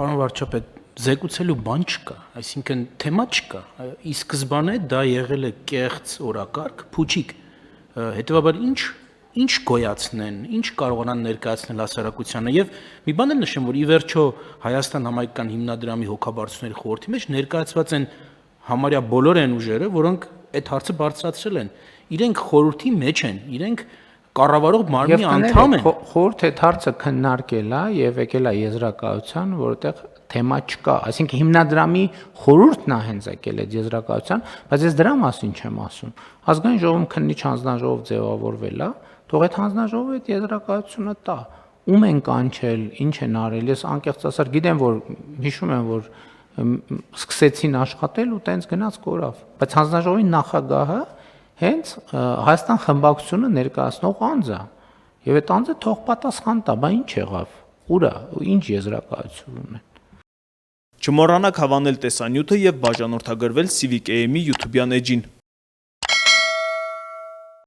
Պարոն վարչապետ, զեկուցելու բան չկա, այսինքն թեմա չկա։ Ի սկզբանե դա եղել է կեղծ օրակարգ, փուչիկ։ Հետևաբար ինչ գոյացնեն, ինչ կարողանան ներկայացնել հասարակությանը եւ մի բան էլ նշեմ, որ ի վերջո Հայաստան համայնքական հիմնադրամի հոգաբարձությունների խորհրդի մեջ ներկայացված են համարյա բոլոր այն ուժերը, որոնք այդ հարցը բարձրացրել են։ Իրենք խորհրդի մեջ են, իրենք կառավարող մարմնի անդամ են։ Խորհուրդ այդ հարցը քննարկել է եւ եկել է եզրակացության, որովհետեւ թեմա չկա, այսինքն հիմնադրամի խորհուրդն է հենց եկել այդ եզրակացության, բայց ես դրա մասին չեմ ասում։ Ազգային ժողովում քննիչ հանձնաժողով ձևավորվել է, թող այդ հանձնաժողովը այդ եզրակացությունը տա։ Ում են կանչել, ինչ են արել, ես անկեղծ ասած գիտեմ, որ հիշում եմ, որ սկսեցին աշխատել ու տենց գնաց կորավ, բայց հանձնաժողովի նախագահը հենց Հայաստան խմբակցությունը ներկայացնող անձ է։ Եվ այդ անձը թող պատասխան տա, բա ինչ եղավ, ուր է, ինչ եզրակացություն ունեն։ Չմոռանաք հավանել տեսանյութը եւ բաժանորդագրվել Civic AM-ի YouTube-յան էջին։